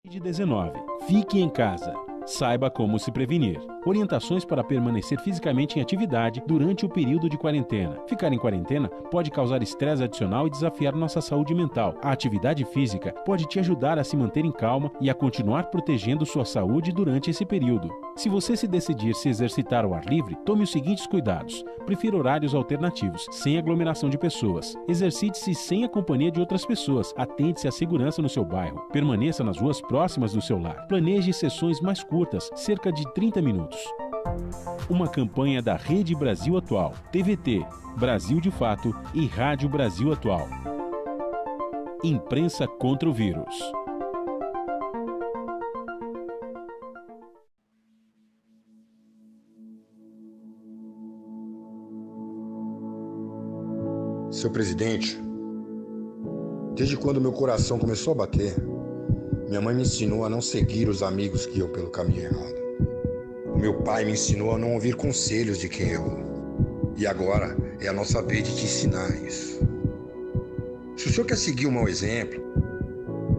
Covid-19. Fique em casa. Saiba como se prevenir. Orientações para permanecer fisicamente em atividade durante o período de quarentena. Ficar em quarentena pode causar estresse adicional e desafiar nossa saúde mental. A atividade física pode te ajudar a se manter em calma e a continuar protegendo sua saúde durante esse período. Se você se decidir se exercitar ao ar livre, tome os seguintes cuidados. Prefira horários alternativos, sem aglomeração de pessoas. Exercite-se sem a companhia de outras pessoas. Atente-se à segurança no seu bairro. Permaneça nas ruas próximas do seu lar. Planeje sessões mais curtas, cerca de 30 minutos. Uma campanha da Rede Brasil Atual, TVT, Brasil de Fato e Rádio Brasil Atual. Imprensa contra o vírus. Seu presidente, desde quando meu coração começou a bater, minha mãe me ensinou a não seguir os amigos que iam pelo caminho errado. O meu pai me ensinou a não ouvir conselhos de quem errou. E agora é a nossa vez de te ensinar isso. Se o senhor quer seguir um mau exemplo,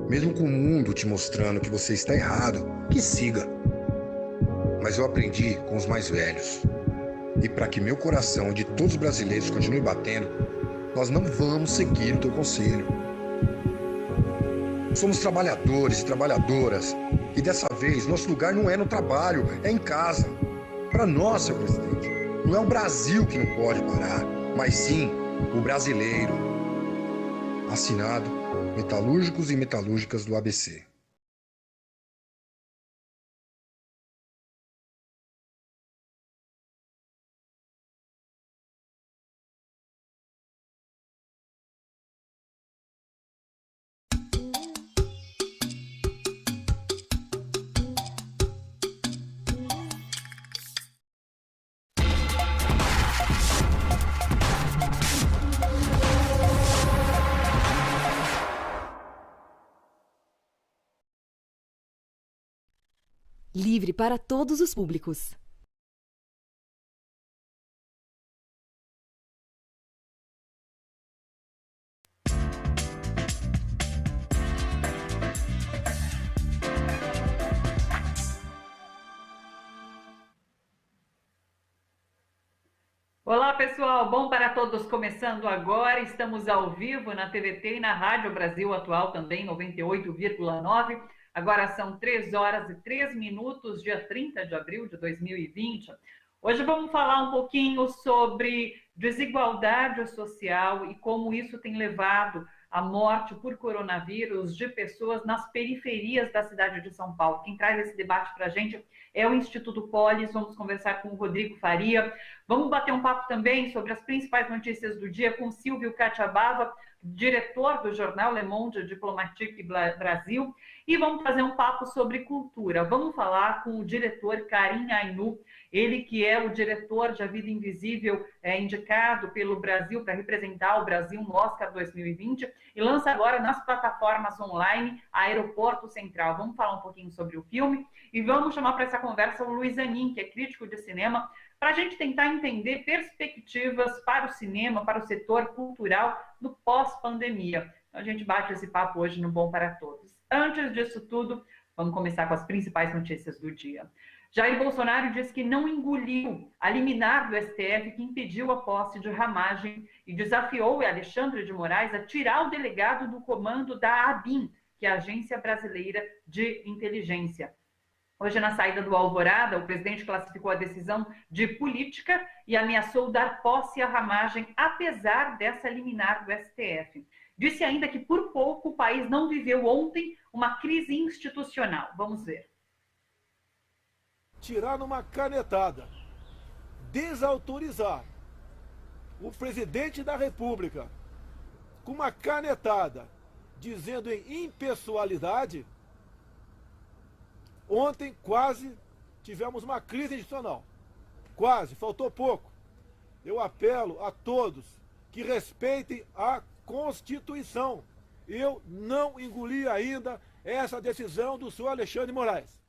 mesmo com o mundo te mostrando que você está errado, que siga. Mas eu aprendi com os mais velhos. E para que meu coração e de todos os brasileiros continue batendo, nós não vamos seguir o teu conselho. Somos trabalhadores e trabalhadoras. E dessa vez, nosso lugar não é no trabalho, é em casa. Para nós, seu presidente, não é o Brasil que não pode parar, mas sim o brasileiro. Assinado, metalúrgicos e metalúrgicas do ABC. Livre para todos os públicos. Olá, pessoal. Bom para todos. Começando agora, estamos ao vivo na TVT e na Rádio Brasil Atual também, 98,9. Agora são 3 horas e 3 minutos, dia 30 de abril de 2020. Hoje vamos falar um pouquinho sobre desigualdade social e como isso tem levado à morte por coronavírus de pessoas nas periferias da cidade de São Paulo. Quem traz esse debate para a gente é o Instituto Polis. Vamos conversar com o Rodrigo Faria. Vamos bater um papo também sobre as principais notícias do dia com Silvio Catiabava, diretor do jornal Le Monde Diplomatique Brasil. E vamos fazer um papo sobre cultura. Vamos falar com o diretor Karim Ainu, ele que é o diretor de A Vida Invisível, indicado pelo Brasil para representar o Brasil no Oscar 2020 e lança agora nas plataformas online Aeroporto Central. Vamos falar um pouquinho sobre o filme e vamos chamar para essa conversa o Luiz Anin, que é crítico de cinema, para a gente tentar entender perspectivas para o cinema, para o setor cultural no pós-pandemia. Então a gente bate esse papo hoje no Bom para Todos. Antes disso tudo, vamos começar com as principais notícias do dia. Jair Bolsonaro diz que não engoliu a liminar do STF que impediu a posse de Ramagem e desafiou Alexandre de Moraes a tirar o delegado do comando da ABIN, que é a Agência Brasileira de Inteligência. Hoje, na saída do Alvorada, o presidente classificou a decisão de política e ameaçou dar posse à Ramagem, apesar dessa liminar do STF. Disse ainda que, por pouco, o país não viveu ontem uma crise institucional. Vamos ver. Tirar numa canetada, desautorizar o presidente da República com uma canetada, dizendo em impessoalidade. Ontem quase tivemos uma crise institucional. Quase, faltou pouco. Eu apelo a todos que respeitem a Constituição. Eu não engoli ainda essa decisão do senhor Alexandre de Moraes.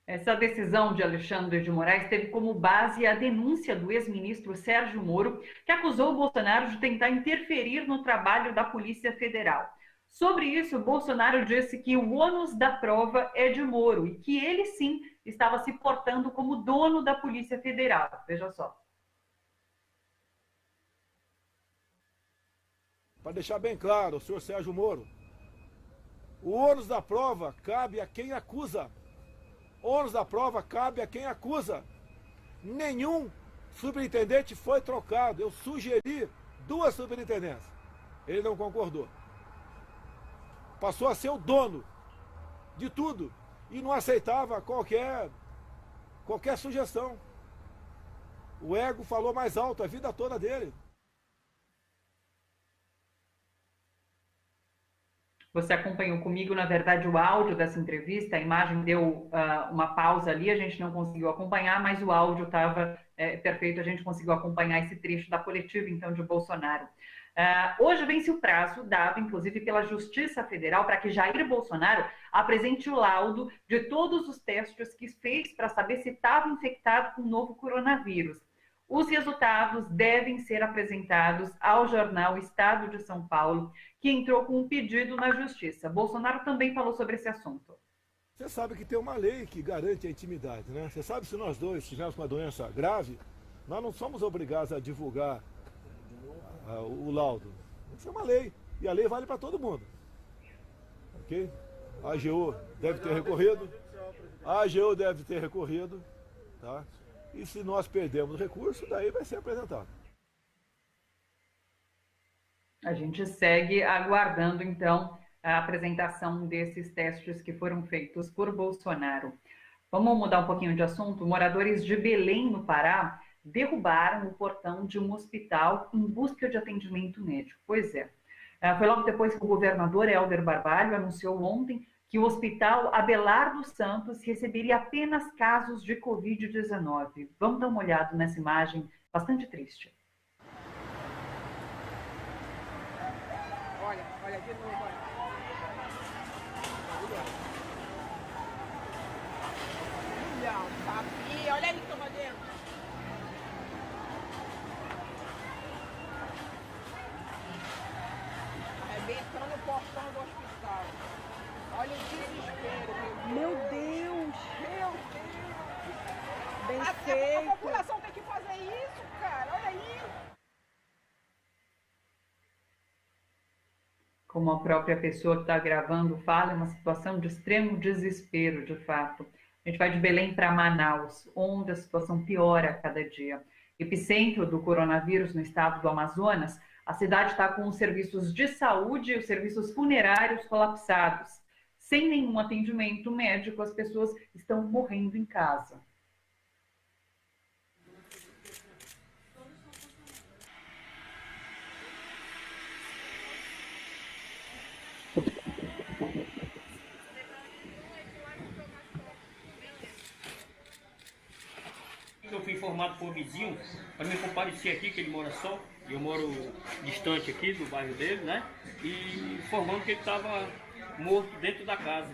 Essa decisão de Alexandre de Moraes teve como base a denúncia do ex-ministro Sérgio Moro, que acusou o Bolsonaro de tentar interferir no trabalho da Polícia Federal. Sobre isso, Bolsonaro disse que o ônus da prova é de Moro e que ele sim estava se portando como dono da Polícia Federal. Veja só. Para deixar bem claro, o senhor Sérgio Moro, o ônus da prova cabe a quem acusa. O ônus da prova cabe a quem acusa. Nenhum superintendente foi trocado. Eu sugeri 2 superintendências. Ele não concordou. Passou a ser o dono de tudo e não aceitava qualquer sugestão. O ego falou mais alto a vida toda dele. Você acompanhou comigo, na verdade, o áudio dessa entrevista, a imagem deu uma pausa ali, a gente não conseguiu acompanhar, mas o áudio estava perfeito, a gente conseguiu acompanhar esse trecho da coletiva, então, de Bolsonaro. Hoje vence o prazo dado, inclusive, pela Justiça Federal para que Jair Bolsonaro apresente o laudo de todos os testes que fez para saber se estava infectado com o novo coronavírus. Os resultados devem ser apresentados ao jornal Estado de São Paulo, que entrou com um pedido na Justiça. Bolsonaro também falou sobre esse assunto. Você sabe que tem uma lei que garante a intimidade, né? Você sabe, se nós dois tivermos uma doença grave, nós não somos obrigados a divulgar o laudo. Isso é uma lei, e a lei vale para todo mundo. Ok? A AGU deve ter recorrido. Tá? E se nós perdermos o recurso, daí vai ser apresentado. A gente segue aguardando, então, a apresentação desses testes que foram feitos por Bolsonaro. Vamos mudar um pouquinho de assunto? Moradores de Belém, no Pará, derrubaram o portão de um hospital em busca de atendimento médico. Pois é. Foi logo depois que o governador Helder Barbalho anunciou ontem que o Hospital Abelardo Santos receberia apenas casos de Covid-19. Vamos dar uma olhada nessa imagem bastante triste. Olha de novo, olha. Não, sabia. Olha aí, toma dentro. Arrebentando o portão do hospital. Olha o desespero. Meu Deus! Meu Deus! Bem A feito. população tem que fazer isso, cara. Olha aí. Como a própria pessoa que está gravando fala, é uma situação de extremo desespero, de fato. A gente vai de Belém para Manaus, onde a situação piora a cada dia. Epicentro do coronavírus no estado do Amazonas, a cidade está com os serviços de saúde e os serviços funerários colapsados. Sem nenhum atendimento médico, as pessoas estão morrendo em casa. Eu fui informado por vizinho para me comparecer aqui, que ele mora só, e eu moro distante aqui do bairro dele, né? E informando que ele estava morto dentro da casa.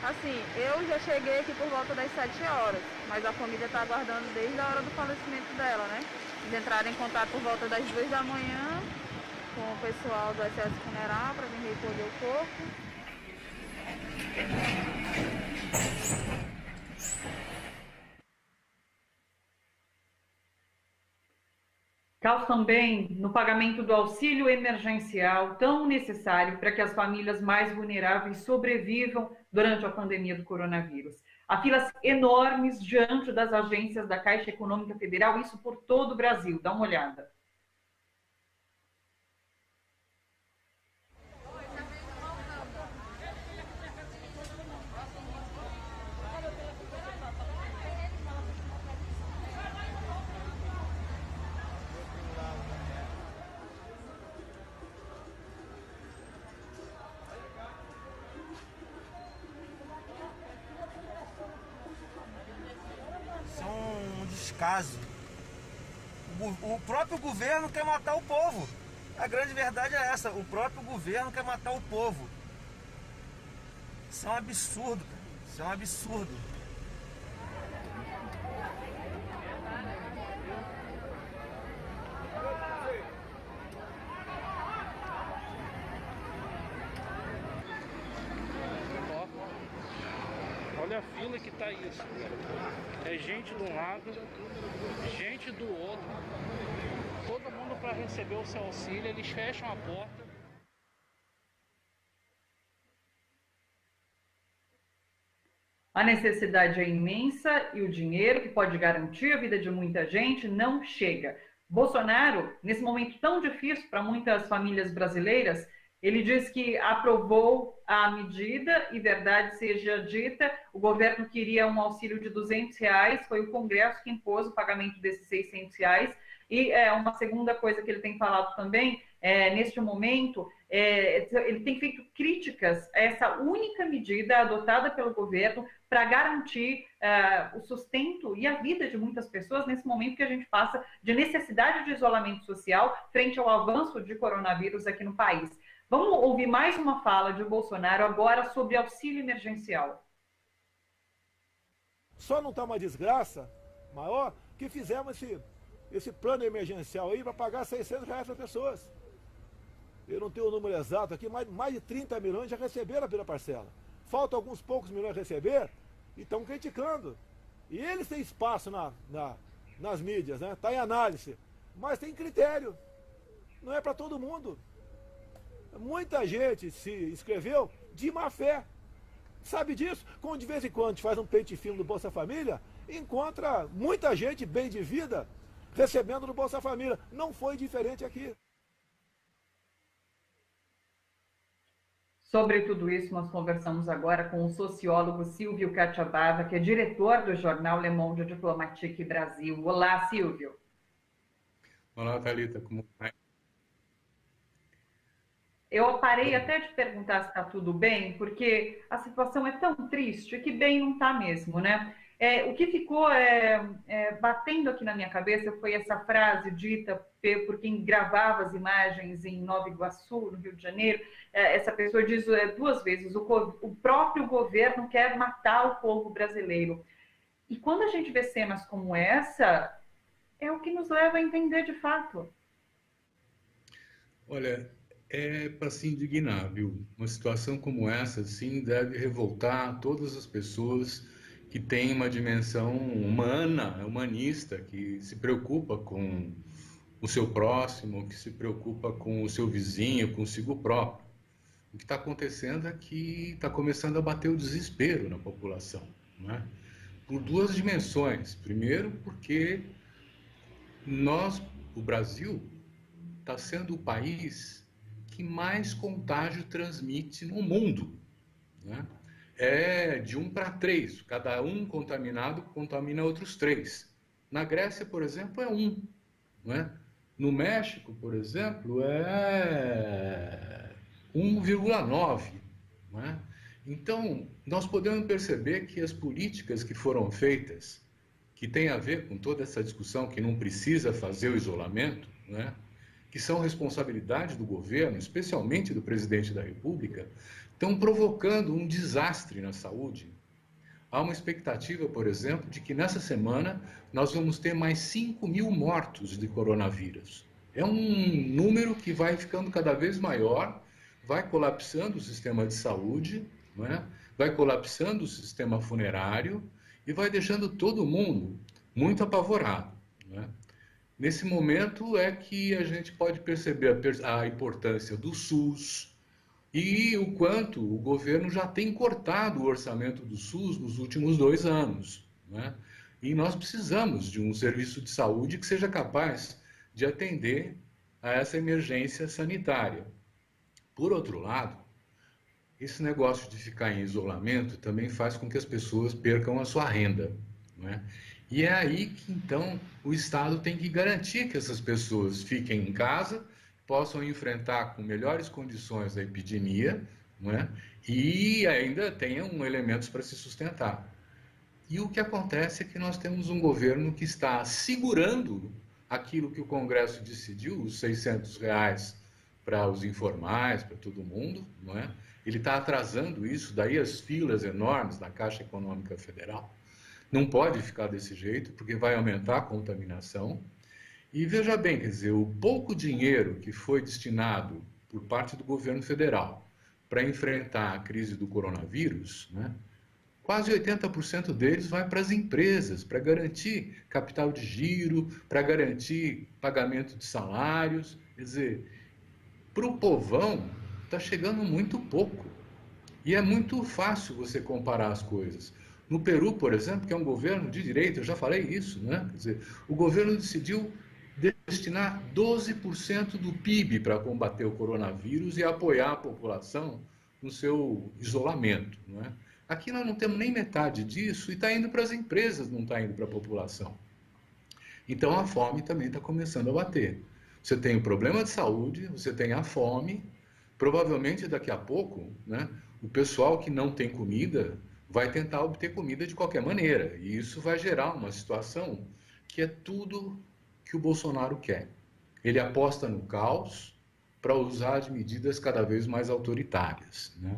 Assim, eu já cheguei aqui por volta das 7 horas, mas a família está aguardando desde a hora do falecimento dela, né? Eles entraram em contato por volta das 2 da manhã com o pessoal do SS Funeral para vir recolher o corpo. Caos também no pagamento do auxílio emergencial, tão necessário para que as famílias mais vulneráveis sobrevivam durante a pandemia do coronavírus. Há filas enormes diante das agências da Caixa Econômica Federal, isso por todo o Brasil. Dá uma olhada. Descaso. O próprio governo quer matar o povo. A grande verdade é essa, o próprio governo quer matar o povo. Isso é um absurdo, cara. Isso é um absurdo. Olha a fila que tá isso. É gente de um lado, gente do outro. Todo mundo para receber o seu auxílio, eles fecham a porta. A necessidade é imensa e o dinheiro que pode garantir a vida de muita gente não chega. Bolsonaro, nesse momento tão difícil para muitas famílias brasileiras, ele diz que aprovou a medida e, verdade seja dita, o governo queria um auxílio de R$200, foi o Congresso que impôs o pagamento desses R$600. E uma segunda coisa que ele tem falado também, neste momento, ele tem feito críticas a essa única medida adotada pelo governo para garantir o sustento e a vida de muitas pessoas nesse momento que a gente passa de necessidade de isolamento social frente ao avanço de coronavírus aqui no país. Vamos ouvir mais uma fala de Bolsonaro agora sobre auxílio emergencial. Só não está uma desgraça maior que fizemos esse plano emergencial aí para pagar R$600 para pessoas. Eu não tenho o número exato aqui, mas mais de 30 milhões já receberam a primeira parcela. Falta alguns poucos milhões a receber e estão criticando. E eles têm espaço nas mídias, né? Está em análise, mas tem critério. Não é para todo mundo. Muita gente se inscreveu de má fé. Sabe disso? Quando de vez em quando a gente faz um pente fino do Bolsa Família, encontra muita gente bem de vida recebendo no Bolsa Família. Não foi diferente aqui. Sobre tudo isso, nós conversamos agora com o sociólogo Silvio Cacciabava, que é diretor do jornal Le Monde Diplomatique Brasil. Olá, Silvio. Olá, Thalita, como vai? Eu parei até de perguntar se está tudo bem, porque a situação é tão triste que bem não está mesmo, né? O que ficou batendo aqui na minha cabeça foi essa frase dita por quem gravava as imagens em Nova Iguaçu, no Rio de Janeiro. Essa pessoa diz duas vezes, o próprio governo quer matar o povo brasileiro. E quando a gente vê cenas como essa, é o que nos leva a entender de fato. Olha, é para se indignar, viu? Uma situação como essa, sim, deve revoltar todas as pessoas que têm uma dimensão humana, humanista, que se preocupa com o seu próximo, que se preocupa com o seu vizinho, consigo próprio. O que está acontecendo é que está começando a bater o desespero na população, não é? Por duas dimensões. Primeiro, porque o Brasil, está sendo o país que mais contágio transmite no mundo, né? É de 1 para 3, cada um contaminado contamina outros 3. Na Grécia, por exemplo, é 1, não é? No México, por exemplo, é 1,9, não é? Então, nós podemos perceber que as políticas que foram feitas, que tem a ver com toda essa discussão que não precisa fazer o isolamento, não é? Que são responsabilidade do governo, especialmente do presidente da República, estão provocando um desastre na saúde. Há uma expectativa, por exemplo, de que nessa semana nós vamos ter mais 5.000 mortos de coronavírus. É um número que vai ficando cada vez maior, vai colapsando o sistema de saúde, não é? Vai colapsando o sistema funerário e vai deixando todo mundo muito apavorado, não é? Nesse momento é que a gente pode perceber a importância do SUS e o quanto o governo já tem cortado o orçamento do SUS nos últimos 2 anos, né? E nós precisamos de um serviço de saúde que seja capaz de atender a essa emergência sanitária. Por outro lado, esse negócio de ficar em isolamento também faz com que as pessoas percam a sua renda, né? E é aí que, então, o Estado tem que garantir que essas pessoas fiquem em casa, possam enfrentar com melhores condições a epidemia, não é? E ainda tenham elementos para se sustentar. E o que acontece é que nós temos um governo que está segurando aquilo que o Congresso decidiu, os R$600 para os informais, para todo mundo, não é? Ele está atrasando isso, daí as filas enormes na Caixa Econômica Federal. Não pode ficar desse jeito, porque vai aumentar a contaminação. E veja bem, quer dizer, o pouco dinheiro que foi destinado por parte do governo federal para enfrentar a crise do coronavírus, né, quase 80% deles vai para as empresas, para garantir capital de giro, para garantir pagamento de salários. Quer dizer, para o povão está chegando muito pouco. E é muito fácil você comparar as coisas. No Peru, por exemplo, que é um governo de direita, eu já falei isso, né? Quer dizer, o governo decidiu destinar 12% do PIB para combater o coronavírus e apoiar a população no seu isolamento, não é? Aqui nós não temos nem metade disso e está indo para as empresas, não está indo para a população. Então a fome também está começando a bater. Você tem o problema de saúde, você tem a fome, provavelmente daqui a pouco, né, o pessoal que não tem comida vai tentar obter comida de qualquer maneira. E isso vai gerar uma situação que é tudo que o Bolsonaro quer. Ele aposta no caos para usar de medidas cada vez mais autoritárias, né?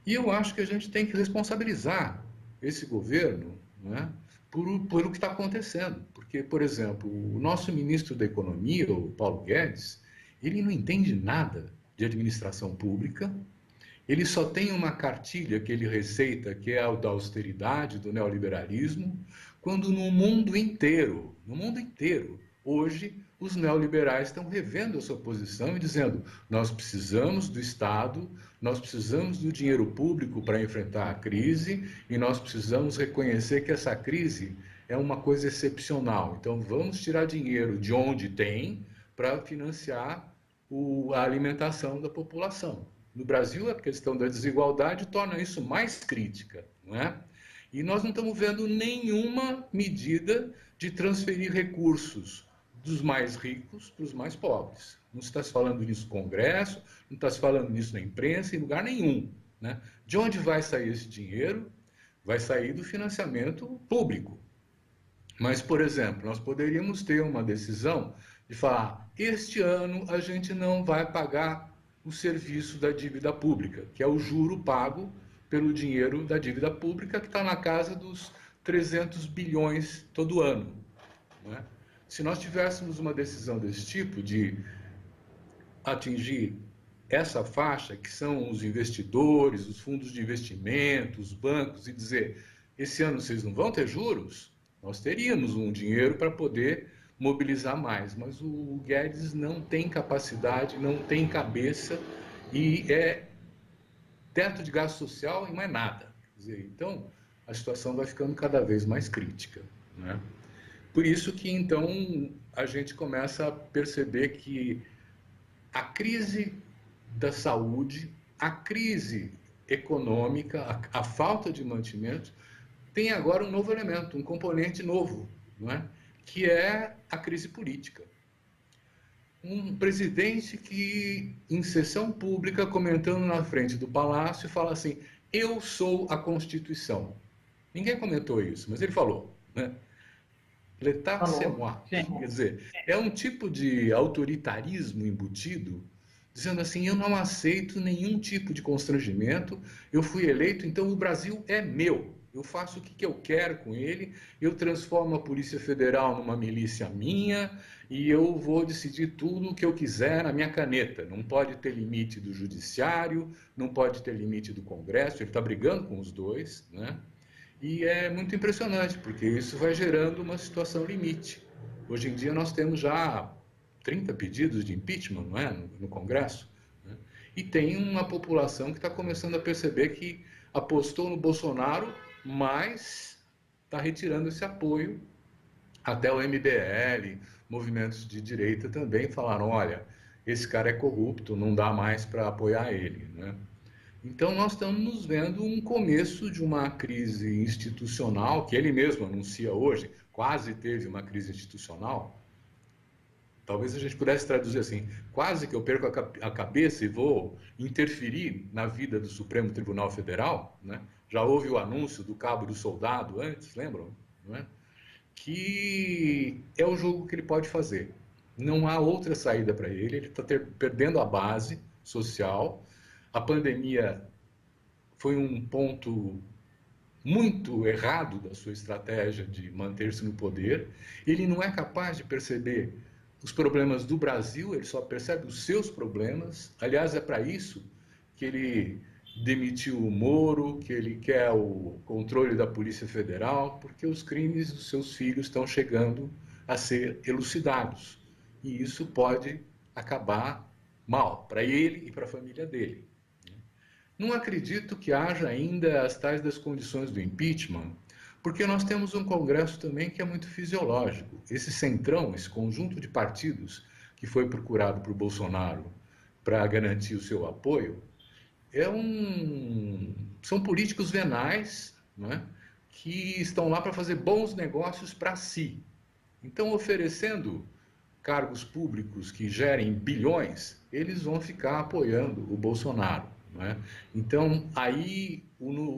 E eu acho que a gente tem que responsabilizar esse governo, né, por o que está acontecendo. Porque, por exemplo, o nosso ministro da Economia, o Paulo Guedes, ele não entende nada de administração pública, ele só tem uma cartilha que ele receita, que é a da austeridade, do neoliberalismo, quando no mundo inteiro, hoje, os neoliberais estão revendo a sua posição e dizendo: nós precisamos do Estado, nós precisamos do dinheiro público para enfrentar a crise e nós precisamos reconhecer que essa crise é uma coisa excepcional. Então, vamos tirar dinheiro de onde tem para financiar a alimentação da população. No Brasil, a questão da desigualdade torna isso mais crítica, não é? E nós não estamos vendo nenhuma medida de transferir recursos dos mais ricos para os mais pobres. Não está se falando nisso no Congresso, não está se falando nisso na imprensa, em lugar nenhum, né? De onde vai sair esse dinheiro? Vai sair do financiamento público. Mas, por exemplo, nós poderíamos ter uma decisão de falar: este ano a gente não vai pagar o serviço da dívida pública, que é o juro pago pelo dinheiro da dívida pública, que está na casa dos 300 bilhões todo ano, né? Se nós tivéssemos uma decisão desse tipo, de atingir essa faixa, que são os investidores, os fundos de investimento, os bancos, e dizer: esse ano vocês não vão ter juros, nós teríamos um dinheiro para poder mobilizar mais. Mas o Guedes não tem capacidade, não tem cabeça, e é teto de gasto social e mais nada. Quer dizer, então, a situação vai ficando cada vez mais crítica, né? Por isso que, então, a gente começa a perceber que a crise da saúde, a crise econômica, a falta de mantimentos, tem agora um novo elemento, um componente novo, não é? Que é a crise política. Um presidente que, em sessão pública, comentando na frente do Palácio, fala assim: eu sou a Constituição. Ninguém comentou isso, mas ele falou, né? L'état c'est moi. Quer dizer, é um tipo de autoritarismo embutido, dizendo assim: eu não aceito nenhum tipo de constrangimento, eu fui eleito, então o Brasil é meu. Eu faço o que eu quero com ele, eu transformo a Polícia Federal numa milícia minha e eu vou decidir tudo o que eu quiser na minha caneta. Não pode ter limite do Judiciário, não pode ter limite do Congresso, ele está brigando com os dois, né? E é muito impressionante, porque isso vai gerando uma situação limite. Hoje em dia nós temos já 30 pedidos de impeachment, não é, no Congresso, né? E tem uma população que está começando a perceber que apostou no Bolsonaro, mas está retirando esse apoio. Até o MBL, movimentos de direita também falaram: olha, esse cara é corrupto, não dá mais para apoiar ele, né? Então nós estamos vendo um começo de uma crise institucional, que ele mesmo anuncia hoje, quase teve uma crise institucional. Talvez a gente pudesse traduzir assim: quase que eu perco a cabeça e vou interferir na vida do Supremo Tribunal Federal, né? Já houve o anúncio do cabo do soldado antes, lembram? Não é? Que é o jogo que ele pode fazer. Não há outra saída para ele, ele está perdendo a base social. A pandemia foi um ponto muito errado da sua estratégia de manter-se no poder. Ele não é capaz de perceber os problemas do Brasil, ele só percebe os seus problemas. Aliás, é para isso que ele demitiu o Moro, que ele quer o controle da Polícia Federal, porque os crimes dos seus filhos estão chegando a ser elucidados. E isso pode acabar mal para ele e para a família dele. Não acredito que haja ainda as tais das condições do impeachment, porque nós temos um Congresso também que é muito fisiológico. Esse centrão, esse conjunto de partidos que foi procurado por Bolsonaro para garantir o seu apoio, são políticos venais, não é? Que estão lá para fazer bons negócios para si. Então, oferecendo cargos públicos que gerem bilhões, eles vão ficar apoiando o Bolsonaro. Não é? Então, aí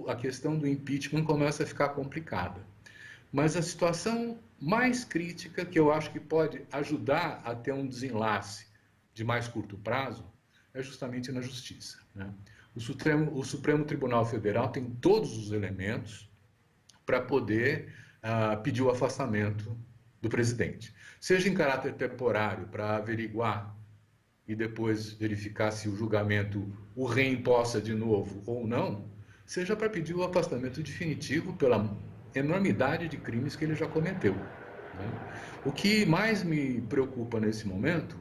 a questão do impeachment começa a ficar complicada. Mas a situação mais crítica, que eu acho que pode ajudar a ter um desenlace de mais curto prazo, é justamente na justiça. Né? O Supremo Tribunal Federal tem todos os elementos para poder pedir o afastamento do presidente. Seja em caráter temporário, para averiguar e depois verificar se o julgamento o reimposta de novo ou não, seja para pedir o afastamento definitivo pela enormidade de crimes que ele já cometeu. Né? O que mais me preocupa nesse momento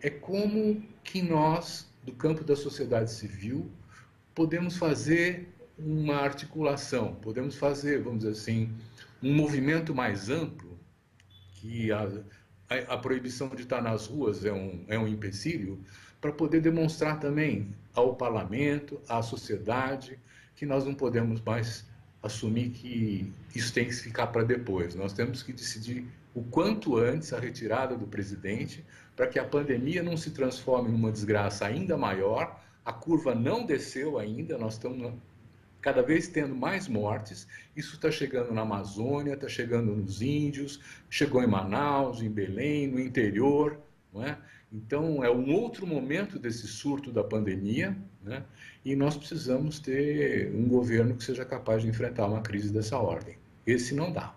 é como que nós, do campo da sociedade civil, podemos fazer uma articulação, podemos fazer, vamos dizer assim, um movimento mais amplo, que a proibição de estar nas ruas é um empecilho, para poder demonstrar também ao parlamento, à sociedade, que nós não podemos mais assumir que isso tem que ficar para depois. Nós temos que decidir o quanto antes a retirada do presidente, para que a pandemia não se transforme numa desgraça ainda maior. A curva não desceu ainda, nós estamos cada vez tendo mais mortes. Isso está chegando na Amazônia, está chegando nos índios, chegou em Manaus, em Belém, no interior, não é? Então, é um outro momento desse surto da pandemia, né? E nós precisamos ter um governo que seja capaz de enfrentar uma crise dessa ordem. Esse não dá.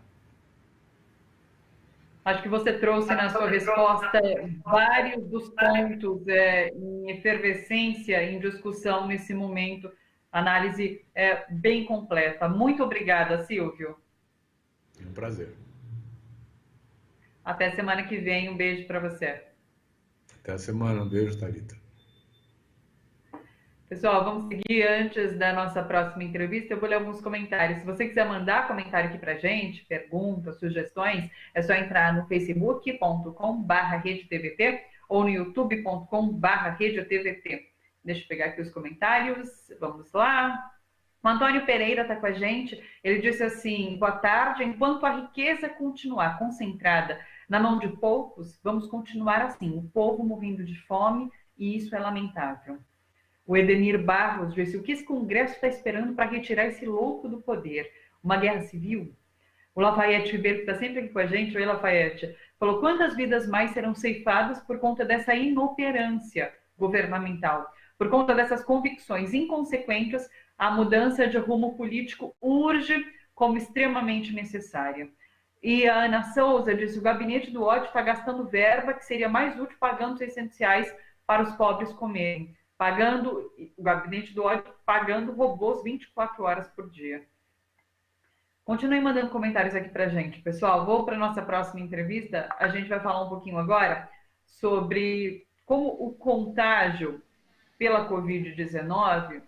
Acho que você trouxe na sua resposta vários dos pontos em efervescência, em discussão nesse momento. Análise bem completa. Muito obrigada, Silvio. É um prazer. Até semana que vem. Um beijo para você. Até a semana. Um beijo, Thalita. Pessoal, vamos seguir. Antes da nossa próxima entrevista, eu vou ler alguns comentários. Se você quiser mandar comentário aqui para a gente, perguntas, sugestões, é só entrar no facebook.com/RedeTVT ou no youtube.com/RedeTVT. Deixa eu pegar aqui os comentários. Vamos lá. O Antônio Pereira está com a gente. Ele disse assim: boa tarde. Enquanto a riqueza continuar concentrada na mão de poucos, vamos continuar assim, o povo morrendo de fome, e isso é lamentável. O Edenir Barros disse: o que esse Congresso está esperando para retirar esse louco do poder? Uma guerra civil? O Lafayette Ribeiro, que está sempre aqui com a gente, oi Lafayette, falou: quantas vidas mais serão ceifadas por conta dessa inoperância governamental? Por conta dessas convicções inconsequentes, a mudança de rumo político urge como extremamente necessária. E a Ana Souza disse: o gabinete do ódio está gastando verba que seria mais útil pagando os essenciais para os pobres comerem. O gabinete do ódio pagando robôs 24 horas por dia. Continuem mandando comentários aqui para a gente, pessoal. Vou para a nossa próxima entrevista. A gente vai falar um pouquinho agora sobre como o contágio pela Covid-19,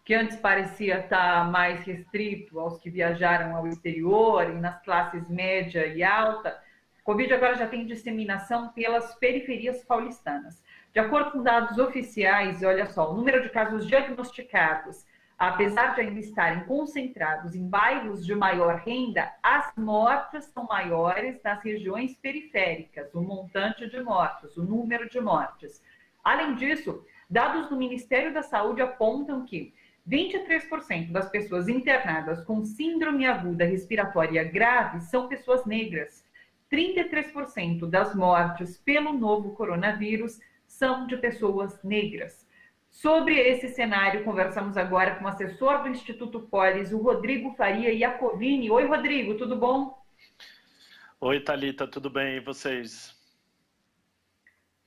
que antes parecia estar mais restrito aos que viajaram ao exterior e nas classes média e alta, a Covid agora já tem disseminação pelas periferias paulistanas. De acordo com dados oficiais, olha só, o número de casos diagnosticados, apesar de ainda estarem concentrados em bairros de maior renda, as mortes são maiores nas regiões periféricas, o montante de mortes, o número de mortes. Além disso, dados do Ministério da Saúde apontam que 23% das pessoas internadas com síndrome aguda respiratória grave são pessoas negras. 33% das mortes pelo novo coronavírus são de pessoas negras. Sobre esse cenário, conversamos agora com o assessor do Instituto Polis, o Rodrigo Faria Iacovini. Oi, Rodrigo, tudo bom? Oi, Thalita, tudo bem? E vocês?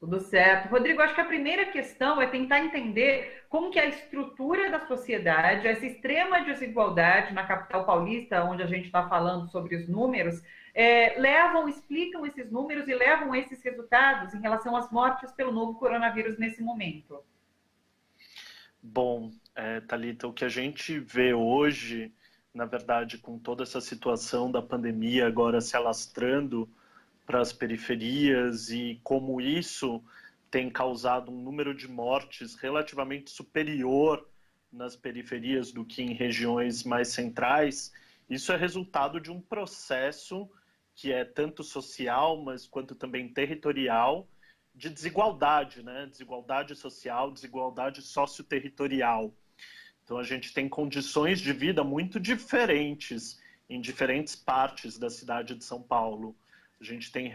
Tudo certo. Rodrigo, acho que a primeira questão é tentar entender como que a estrutura da sociedade, essa extrema desigualdade na capital paulista, onde a gente está falando sobre os números, explicam esses números e levam esses resultados em relação às mortes pelo novo coronavírus nesse momento. Bom, Thalita, o que a gente vê hoje, na verdade, com toda essa situação da pandemia agora se alastrando para as periferias e como isso tem causado um número de mortes relativamente superior nas periferias do que em regiões mais centrais, isso é resultado de um processo que é tanto social, mas quanto também territorial, de desigualdade, né? Desigualdade social, desigualdade socioterritorial. Então a gente tem condições de vida muito diferentes em diferentes partes da cidade de São Paulo. A gente tem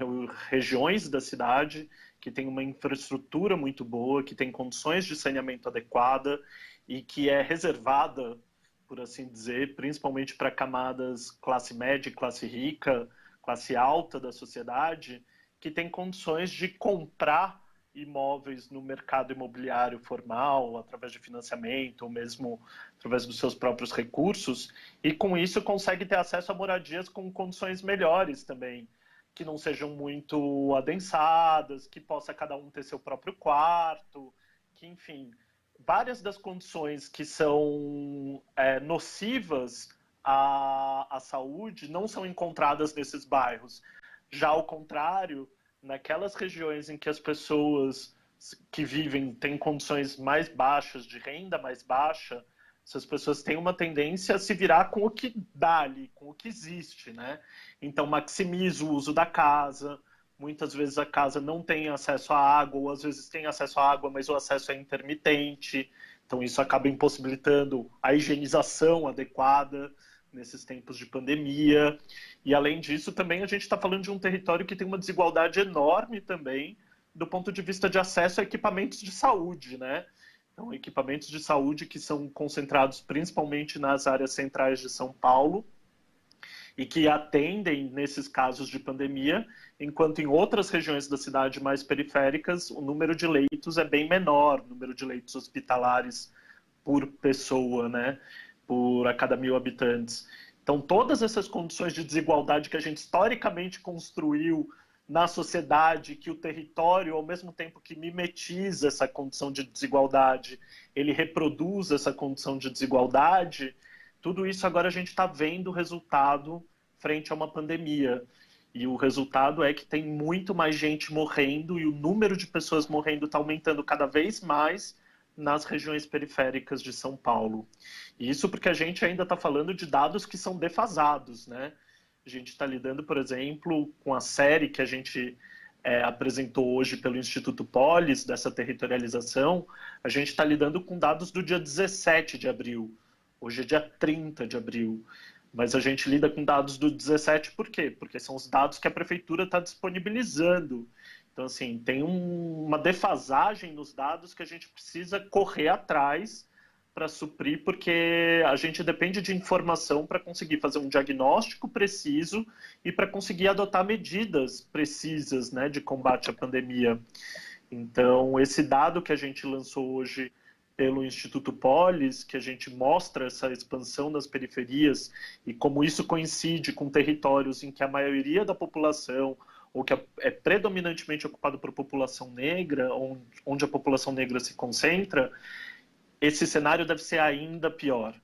regiões da cidade que tem uma infraestrutura muito boa, que tem condições de saneamento adequada e que é reservada, por assim dizer, principalmente para camadas classe média, classe rica, classe alta da sociedade, que tem condições de comprar imóveis no mercado imobiliário formal, através de financiamento, ou mesmo através dos seus próprios recursos, e com isso consegue ter acesso a moradias com condições melhores também, que não sejam muito adensadas, que possa cada um ter seu próprio quarto, que, enfim, várias das condições que são nocivas à saúde não são encontradas nesses bairros. Já ao contrário, naquelas regiões em que as pessoas que vivem têm condições mais baixas, de renda mais baixa, essas pessoas têm uma tendência a se virar com o que dá ali, com o que existe, né? Então, maximiza o uso da casa. Muitas vezes a casa não tem acesso à água, ou às vezes tem acesso à água, mas o acesso é intermitente. Então, isso acaba impossibilitando a higienização adequada nesses tempos de pandemia. E, além disso, também a gente está falando de um território que tem uma desigualdade enorme também do ponto de vista de acesso a equipamentos de saúde, né? Então, equipamentos de saúde que são concentrados principalmente nas áreas centrais de São Paulo e que atendem nesses casos de pandemia, enquanto em outras regiões da cidade mais periféricas o número de leitos é bem menor, o número de leitos hospitalares por pessoa, né, por a cada 1.000 habitantes. Então, todas essas condições de desigualdade que a gente historicamente construiu na sociedade, que o território, ao mesmo tempo que mimetiza essa condição de desigualdade, ele reproduz essa condição de desigualdade, tudo isso agora a gente está vendo o resultado frente a uma pandemia. E o resultado é que tem muito mais gente morrendo e o número de pessoas morrendo está aumentando cada vez mais nas regiões periféricas de São Paulo. E isso porque a gente ainda está falando de dados que são defasados, né? A gente está lidando, por exemplo, com a série que a gente apresentou hoje pelo Instituto Polis, dessa territorialização, a gente está lidando com dados do dia 17 de abril. Hoje é dia 30 de abril. Mas a gente lida com dados do 17 por quê? Porque são os dados que a prefeitura está disponibilizando. Então, assim, tem uma defasagem nos dados que a gente precisa correr atrás para suprir, porque a gente depende de informação para conseguir fazer um diagnóstico preciso e para conseguir adotar medidas precisas, né, de combate à pandemia. Então, esse dado que a gente lançou hoje pelo Instituto Polis, que a gente mostra essa expansão nas periferias e como isso coincide com territórios em que a maioria da população, ou que é predominantemente ocupado por população negra, onde a população negra se concentra, esse cenário deve ser ainda pior,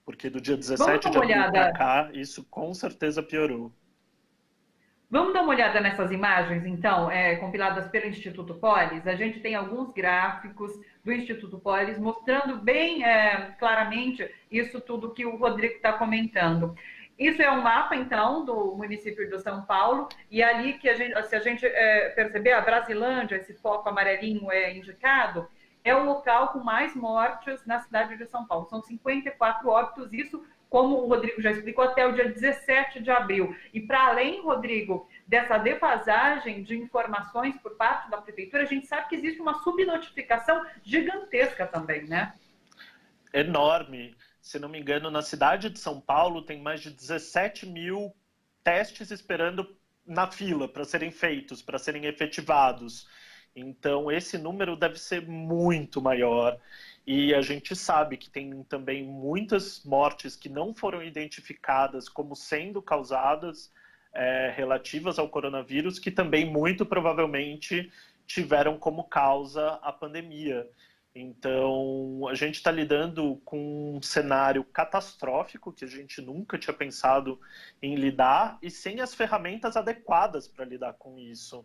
porque do dia 17 de abril para cá, isso com certeza piorou. Vamos dar uma olhada nessas imagens, então, compiladas pelo Instituto Polis. A gente tem alguns gráficos do Instituto Polis mostrando bem claramente isso tudo que o Rodrigo está comentando. Isso é um mapa, então, do município de São Paulo, e ali que se a gente perceber, a Brasilândia, esse foco amarelinho é indicado, é o local com mais mortes na cidade de São Paulo. São 54 óbitos, isso, como o Rodrigo já explicou, até o dia 17 de abril. E para além, Rodrigo, dessa defasagem de informações por parte da prefeitura, a gente sabe que existe uma subnotificação gigantesca também, né? Enorme. Se não me engano, na cidade de São Paulo tem mais de 17 mil testes esperando na fila para serem feitos, para serem efetivados. Então, esse número deve ser muito maior. E a gente sabe que tem também muitas mortes que não foram identificadas como sendo causadas relativas ao coronavírus, que também muito provavelmente tiveram como causa a pandemia. Então, a gente está lidando com um cenário catastrófico que a gente nunca tinha pensado em lidar e sem as ferramentas adequadas para lidar com isso.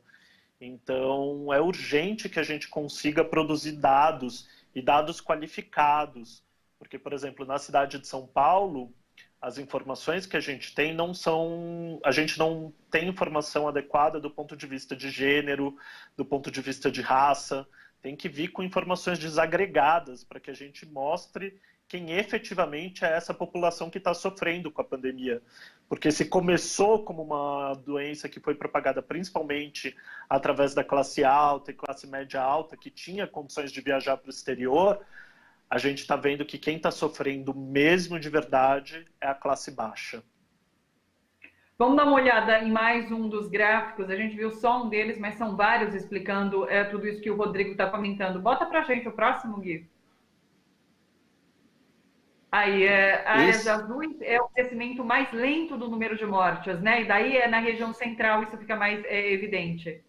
Então, é urgente que a gente consiga produzir dados e dados qualificados, porque, por exemplo, na cidade de São Paulo, as informações que a gente tem não são... A gente não tem informação adequada do ponto de vista de gênero, do ponto de vista de raça. Tem que vir com informações desagregadas para que a gente mostre quem efetivamente é essa população que está sofrendo com a pandemia. Porque se começou como uma doença que foi propagada principalmente através da classe alta e classe média alta, que tinha condições de viajar para o exterior, a gente está vendo que quem está sofrendo mesmo de verdade é a classe baixa. Vamos dar uma olhada em mais um dos gráficos. A gente viu só um deles, mas são vários explicando tudo isso que o Rodrigo está comentando. Bota para a gente o próximo, Gui. Aí, áreas azuis é o crescimento mais lento do número de mortes, né? E daí na região central isso fica mais evidente.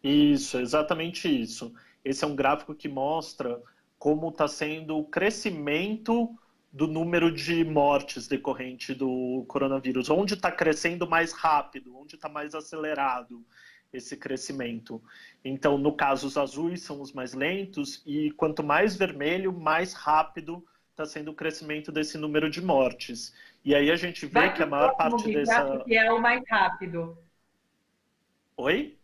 Isso, exatamente isso. Esse é um gráfico que mostra como está sendo o crescimento do número de mortes decorrente do coronavírus. Onde está crescendo mais rápido, onde está mais acelerado esse crescimento. Então, no caso, os azuis são os mais lentos e quanto mais vermelho, mais rápido está sendo o crescimento desse número de mortes. E aí a gente vê que a maior parte dessa... que é o mais rápido. Oi?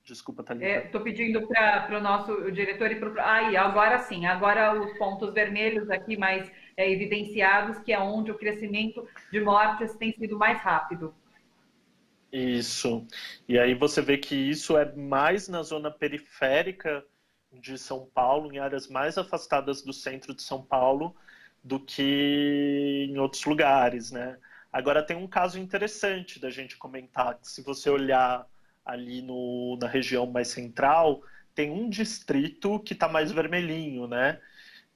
Desculpa, Thalita. Estou pedindo para o nosso diretor e para aí, agora sim, agora os pontos vermelhos aqui mais evidenciados, que é onde o crescimento de mortes tem sido mais rápido. Isso. E aí você vê que isso é mais na zona periférica de São Paulo, em áreas mais afastadas do centro de São Paulo, do que em outros lugares, né? Agora tem um caso interessante da gente comentar, que se você olhar ali na região mais central, tem um distrito que está mais vermelhinho, né?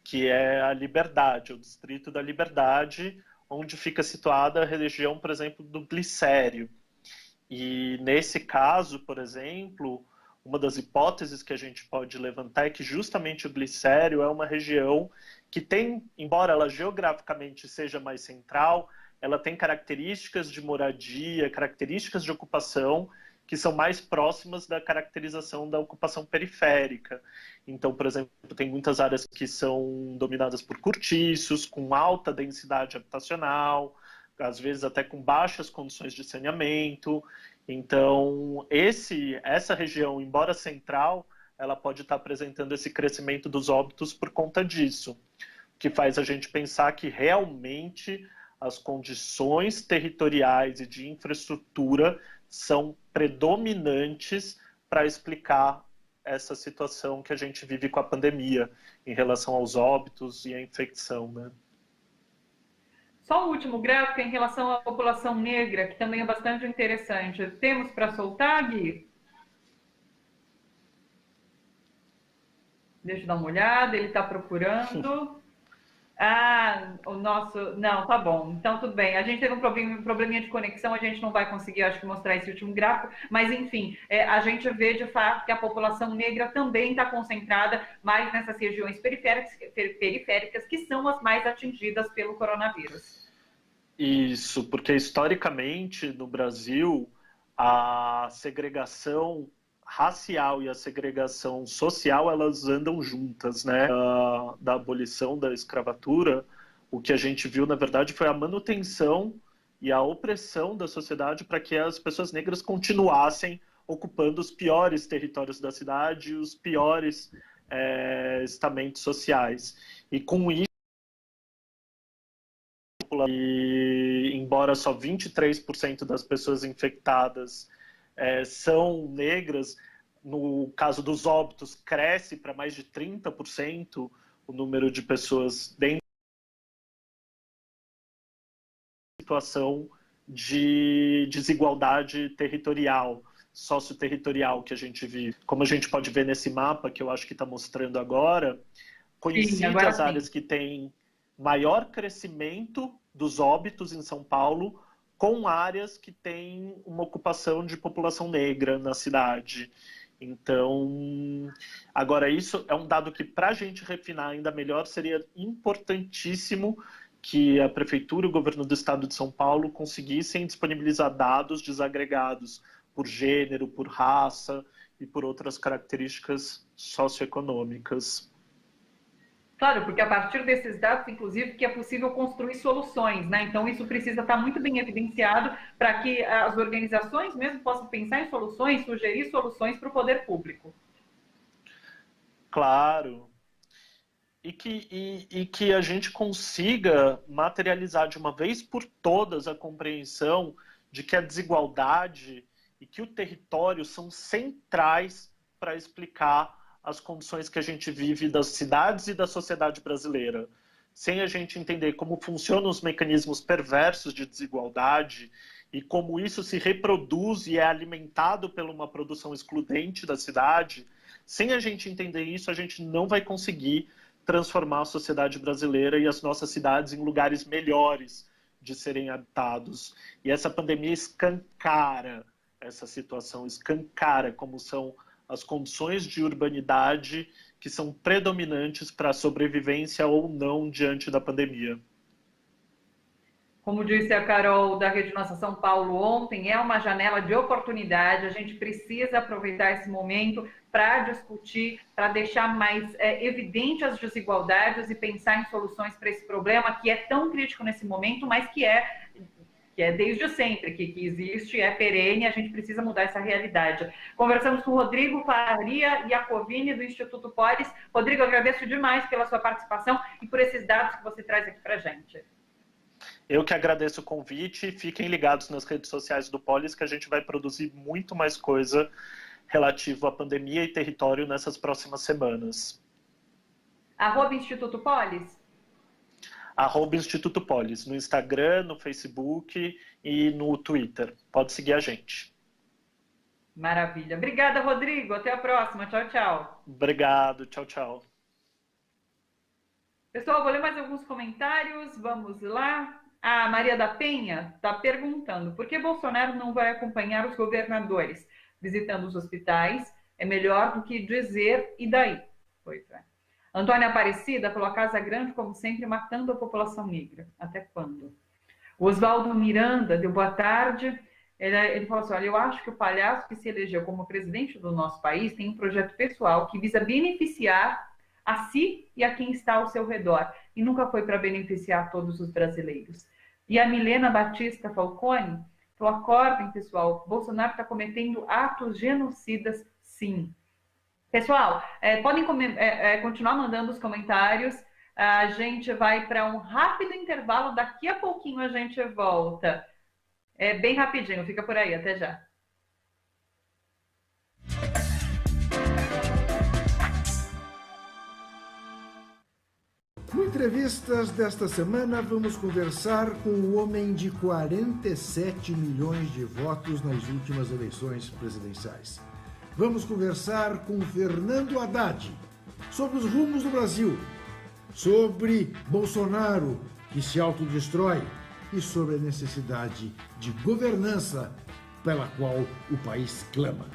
Que é a Liberdade, o distrito da Liberdade, onde fica situada a região, por exemplo, do Glicério. E nesse caso, por exemplo, uma das hipóteses que a gente pode levantar é que justamente o Glicério é uma região que tem, embora ela geograficamente seja mais central, ela tem características de moradia, características de ocupação que são mais próximas da caracterização da ocupação periférica. Então, por exemplo, tem muitas áreas que são dominadas por cortiços, com alta densidade habitacional, às vezes até com baixas condições de saneamento. Então, essa região, embora central, ela pode estar apresentando esse crescimento dos óbitos por conta disso, o que faz a gente pensar que realmente as condições territoriais e de infraestrutura são predominantes para explicar essa situação que a gente vive com a pandemia em relação aos óbitos e à infecção, né? Só o último gráfico em relação à população negra, que também é bastante interessante. Temos para soltar, Gui? Deixa eu dar uma olhada, ele está procurando. O nosso... Não, tá bom. Então, tudo bem. A gente teve um probleminha de conexão, a gente não vai conseguir, acho que, mostrar esse último gráfico, mas, enfim, a gente vê, de fato, que a população negra também está concentrada mais nessas regiões periféricas, que são as mais atingidas pelo coronavírus. Isso, porque, historicamente, no Brasil, a segregação racial e a segregação social, elas andam juntas, né? Da abolição da escravatura, o que a gente viu, na verdade, foi a manutenção e a opressão da sociedade para que as pessoas negras continuassem ocupando os piores territórios da cidade, os piores estamentos sociais. E com isso, embora só 23% das pessoas infectadas são negras, no caso dos óbitos, cresce para mais de 30% o número de pessoas dentro da situação de desigualdade territorial. socioterritorial que a gente vive. Como a gente pode ver nesse mapa, que eu acho que está mostrando agora, coincide as áreas que têm maior crescimento dos óbitos em São Paulo com áreas que têm uma ocupação de população negra na cidade. Então, agora isso é um dado que, para a gente refinar ainda melhor, seria importantíssimo que a Prefeitura e o Governo do Estado de São Paulo conseguissem disponibilizar dados desagregados por gênero, por raça e por outras características socioeconômicas. Claro, porque a partir desses dados, inclusive, que é possível construir soluções, né? Então, isso precisa estar muito bem evidenciado para que as organizações mesmo possam pensar em soluções, sugerir soluções para o poder público. Claro. E que a gente consiga materializar de uma vez por todas a compreensão de que a desigualdade e que o território são centrais para explicar as condições que a gente vive das cidades e da sociedade brasileira. Sem a gente entender como funcionam os mecanismos perversos de desigualdade e como isso se reproduz e é alimentado por uma produção excludente da cidade, sem a gente entender isso, a gente não vai conseguir transformar a sociedade brasileira e as nossas cidades em lugares melhores de serem habitados. E essa pandemia escancara essa situação, escancara como são as condições de urbanidade que são predominantes para a sobrevivência ou não diante da pandemia. Como disse a Carol da Rede Nossa São Paulo ontem, é uma janela de oportunidade, a gente precisa aproveitar esse momento para discutir, para deixar mais evidente as desigualdades e pensar em soluções para esse problema que é tão crítico nesse momento, mas que é desde sempre, que existe, é perene, a gente precisa mudar essa realidade. Conversamos com o Rodrigo Faria Iacovini, do Instituto Polis. Rodrigo, eu agradeço demais pela sua participação e por esses dados que você traz aqui para a gente. Eu que agradeço o convite. Fiquem ligados nas redes sociais do Polis, que a gente vai produzir muito mais coisa relativo à pandemia e território nessas próximas semanas. @Instituto Polis? @Instituto Polis, no Instagram, no Facebook e no Twitter. Pode seguir a gente. Maravilha. Obrigada, Rodrigo. Até a próxima. Tchau, tchau. Obrigado. Tchau, tchau. Pessoal, vou ler mais alguns comentários. Vamos lá. A Maria da Penha está perguntando por que Bolsonaro não vai acompanhar os governadores visitando os hospitais? É melhor do que dizer e daí? Pois é. Antônia Aparecida falou: a Casa Grande, como sempre, matando a população negra. Até quando? O Oswaldo Miranda deu boa tarde. Ele falou assim: olha, eu acho que o palhaço que se elegeu como presidente do nosso país tem um projeto pessoal que visa beneficiar a si e a quem está ao seu redor. E nunca foi para beneficiar todos os brasileiros. E a Milena Batista Falcone falou: acordem, pessoal, Bolsonaro está cometendo atos genocidas, sim. Pessoal, podem continuar mandando os comentários. A gente vai para um rápido intervalo. Daqui a pouquinho a gente volta. Bem rapidinho, fica por aí. Até já. No Entrevistas desta semana, vamos conversar com o homem de 47 milhões de votos nas últimas eleições presidenciais. Vamos conversar com Fernando Haddad sobre os rumos do Brasil, sobre Bolsonaro, que se autodestrói, e sobre a necessidade de governança pela qual o país clama.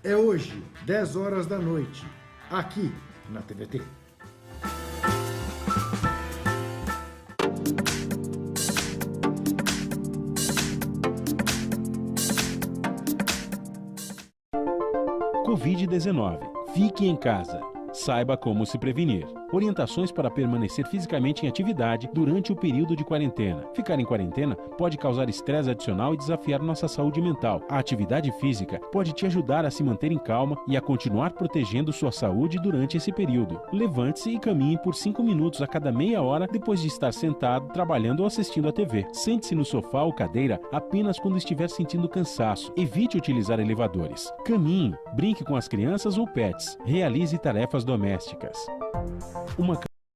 É hoje, 10 horas da noite, aqui na TVT. Covid-19. Fique em casa. Saiba como se prevenir. Orientações para permanecer fisicamente em atividade durante o período de quarentena. Ficar em quarentena pode causar estresse adicional e desafiar nossa saúde mental. A atividade física pode te ajudar a se manter em calma e a continuar protegendo sua saúde durante esse período. Levante-se e caminhe por 5 minutos a cada meia hora depois de estar sentado, trabalhando ou assistindo à TV. Sente-se no sofá ou cadeira apenas quando estiver sentindo cansaço. Evite utilizar elevadores. Caminhe, brinque com as crianças ou pets. Realize tarefas domésticas. Uma